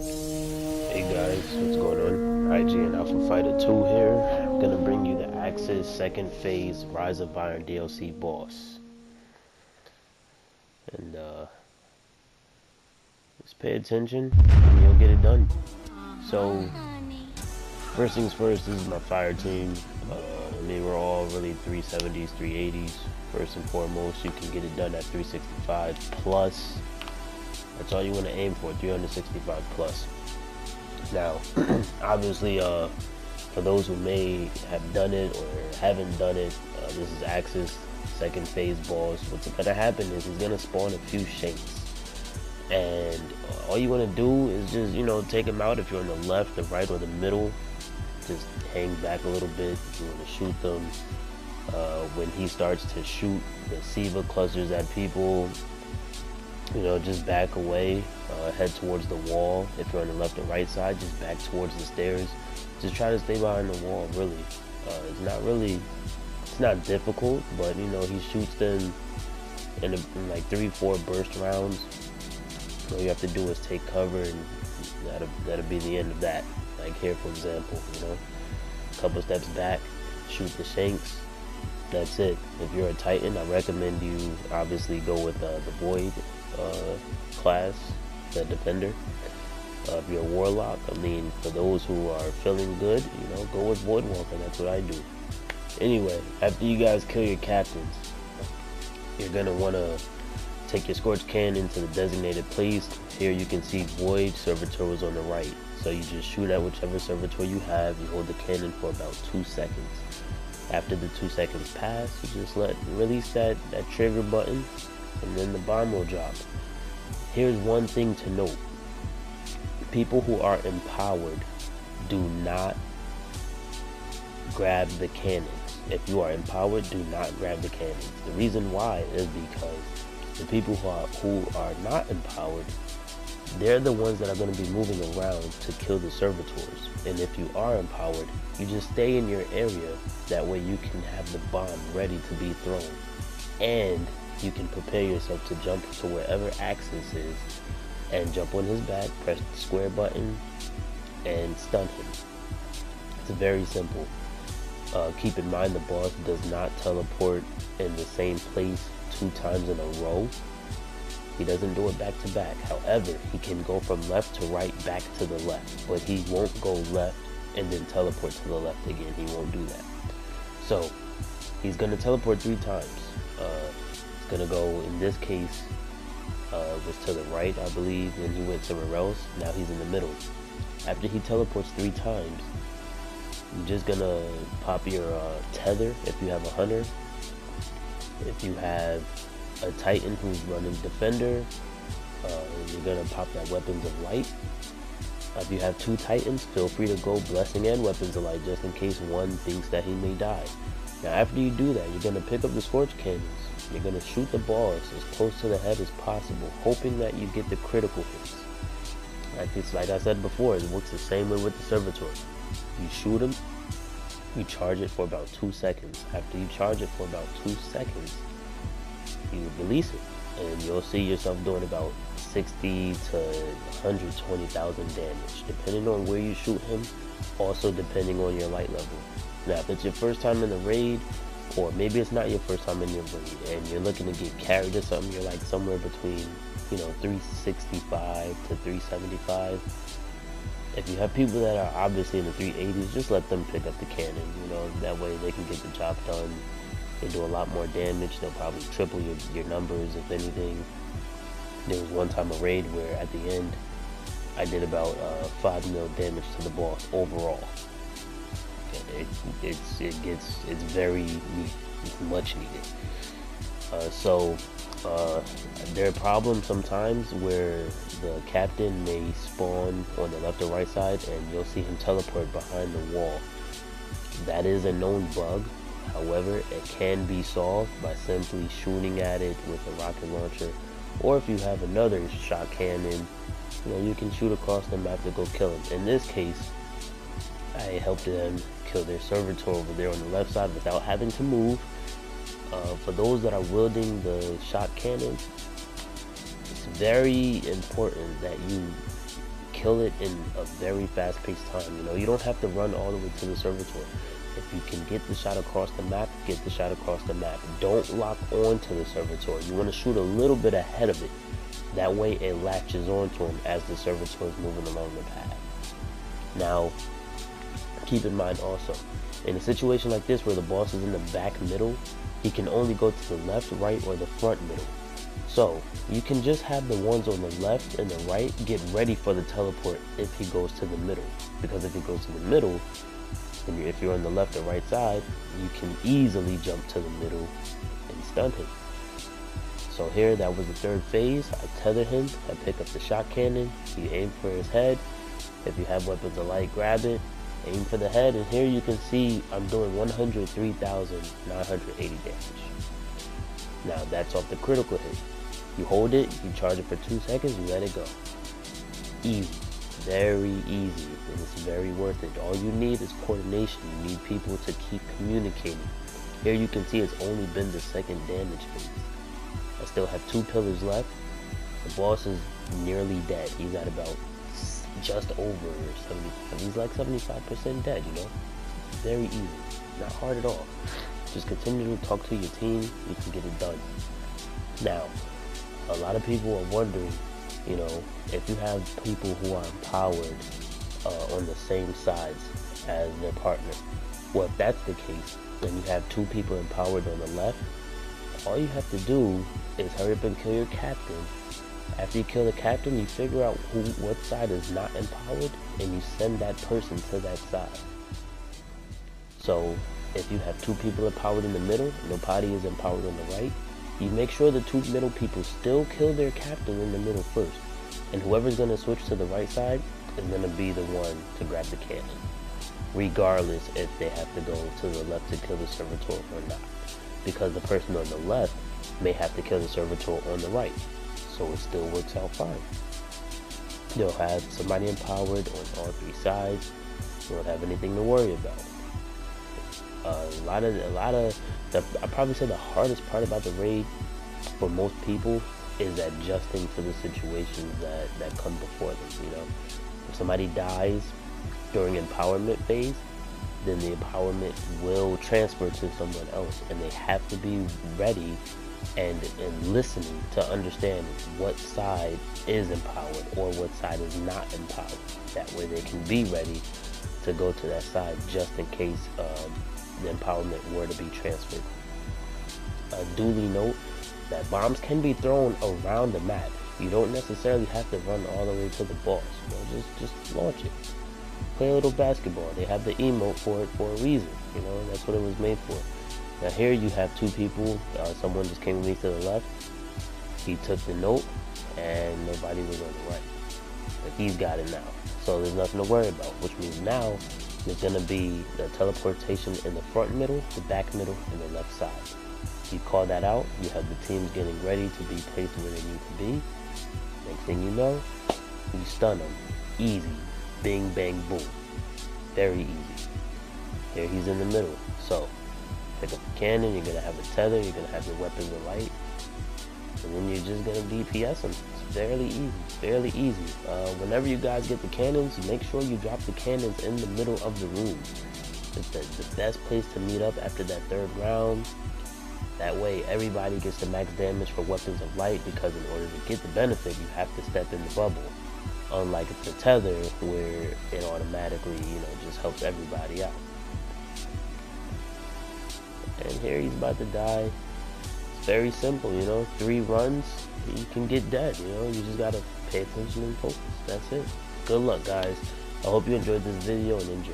Hey guys, what's going on? IGN Alpha Fighter 2 here. I'm gonna bring you the Aksis second phase Rise of Iron DLC boss. And just pay attention and you'll get it done. So, first things first, this is my fire team. They were all really 370s, 380s. First and foremost, you can get it done at 365 plus. That's all you want to aim for, 365 plus. Now, obviously, for those who may have done it or haven't done it, this is Aksis second phase boss. What's gonna happen is he's gonna spawn a few shanks, and all you want to do is just take him out. If you're on the left, the right, or the middle, just hang back a little bit. You want to shoot them. When he starts to shoot the Siva clusters at people, just back away, head towards the wall. If you're on the left or right side, just back towards the stairs. Just try to stay behind the wall, really. It's not difficult, but he shoots them in like 3-4 burst rounds. All you have to do is take cover, and that'll be the end of that. Like here, for example, a couple steps back, shoot the shanks. That's it. If you're a Titan, I recommend you obviously go with the Void class, the Defender. If you're a Warlock, for those who are feeling good, go with Void Walker. That's what I do. Anyway, after you guys kill your captains, you're gonna want to take your Scorch Cannon to the designated place. Here you can see Void Servitor is on the right. So you just shoot at whichever Servitor you have. You hold the cannon for about 2 seconds. After the 2 seconds pass, you just release that trigger button, and then the bomb will drop. Here's one thing to note. People who are empowered do not grab the cannons. If you are empowered, do not grab the cannons. The reason why is because the people who are not empowered, they're the ones that are going to be moving around to kill the servitors. And if you are empowered, you just stay in your area. That way you can have the bomb ready to be thrown. And you can prepare yourself to jump to wherever Aksis is and jump on his back, press the square button, and stun him. It's very simple. Keep in mind the boss does not teleport in the same place 2 times in a row. He doesn't do it back to back. However, he can go from left to right, back to the left, but he won't go left and then teleport to the left again. He won't do that. So he's gonna teleport 3 times. He's gonna go, in this case, was to the right, I believe, then he went somewhere else. Now he's in the middle. After he teleports 3 times, you're just gonna pop your tether if you have a hunter. If you have a Titan who's running Defender, you're gonna pop that Weapons of Light. If you have 2 Titans, feel free to go Blessing and Weapons of Light, just in case one thinks that he may die. Now after you do that, you're gonna pick up the Scorch Cannons. You're gonna shoot the balls as close to the head as possible, hoping that you get the critical hits. Like I said before, it works the same way with the Servitor. You shoot him, you charge it for about 2 seconds. After you charge it for about 2 seconds, you release it, and you'll see yourself doing about 60 to 120,000 damage, depending on where you shoot him, also depending on your light level. Now, if it's your first time in the raid, or maybe it's not your first time in your raid, and you're looking to get carried or something, you're like somewhere between 365 to 375. If you have people that are obviously in the 380s, just let them pick up the cannon. That way they can get the job done. They do a lot more damage. They'll probably triple your numbers, if anything. There was one time a raid where at the end I did about 5 mil damage to the boss overall. It's very neat. It's much needed. There are problems sometimes where the captain may spawn on the left or right side, and you'll see him teleport behind the wall. That is a known bug. However, it can be solved by simply shooting at it with a rocket launcher, or if you have another shot cannon, you can shoot across the map to go kill him. In this case, I helped them kill their servitor over there on the left side without having to move. For those that are wielding the shot cannon, it's very important that you kill it in a very fast-paced time. You know, you don't have to run all the way to the servitor. If you can get the shot across the map, get the shot across the map. Don't lock on to the servitor. You want to shoot a little bit ahead of it. That way it latches onto him as the servitor is moving along the path. Now, keep in mind also, in a situation like this where the boss is in the back middle, he can only go to the left, right, or the front middle. So you can just have the ones on the left and the right get ready for the teleport if he goes to the middle. Because if he goes to the middle, and if you're on the left or right side, you can easily jump to the middle and stun him. So here, that was the third phase. I tether him, I pick up the shot cannon, you aim for his head. If you have weapons of light, grab it, aim for the head, and here you can see I'm doing 103,980 damage. Now that's off the critical hit. You hold it, you charge it for 2 seconds, you let it go. Easy, very easy, and it's very worth it. All you need is coordination. You need people to keep communicating. Here you can see it's only been the second damage phase. I still have 2 pillars left. The boss is nearly dead. He's at about just over 75. He's like 75% dead, you know? Very easy, not hard at all. Just continue to talk to your team, you can get it done. Now, a lot of people are wondering, you know, if you have people who are empowered on the same sides as their partner. Well, if that's the case, and you have 2 people empowered on the left, all you have to do is hurry up and kill your captain. After you kill the captain, you figure out what side is not empowered, and you send that person to that side. So, if you have 2 people empowered in the middle, nobody is empowered on the right, you make sure the 2 middle people still kill their captain in the middle first. And whoever's going to switch to the right side is going to be the one to grab the cannon, regardless if they have to go to the left to kill the servitor or not. Because the person on the left may have to kill the servitor on the right. So it still works out fine. You'll have somebody empowered on all 3 sides. You won't have anything to worry about. I'd probably say the hardest part about the raid for most people is adjusting to the situations that come before them, you know. If somebody dies during empowerment phase, then the empowerment will transfer to someone else, and they have to be ready and listening to understand what side is empowered or what side is not empowered. That way they can be ready to go to that side just in case the empowerment were to be transferred. Duly note that bombs can be thrown around the map. You don't necessarily have to run all the way to the boss. You know, just launch it. Play a little basketball. They have the emote for it for a reason. You know, that's what it was made for. Now here you have 2 people. Someone just came with me to the left. He took the note, and nobody was on the right. But he's got it now. So there's nothing to worry about, which means now there's going to be the teleportation in the front middle, the back middle, and the left side. You call that out, you have the teams getting ready to be placed where they need to be. Next thing you know, you stun them. Easy. Bing, bang, boom. Very easy. Here he's in the middle. So, pick up the cannon, you're going to have a tether, you're going to have your weapons of light, and then you're just going to DPS them. It's fairly easy, fairly easy. Whenever you guys get the cannons, make sure you drop the cannons in the middle of the room. It's the best place to meet up after that 3rd round. That way everybody gets the max damage for weapons of light, because in order to get the benefit, you have to step in the bubble. Unlike the tether, where it automatically, you know, just helps everybody out. And here he's about to die. It's very simple, you know. 3 runs, you can get dead, you know. You just gotta pay attention and focus. That's it. Good luck, guys. I hope you enjoyed this video and enjoy.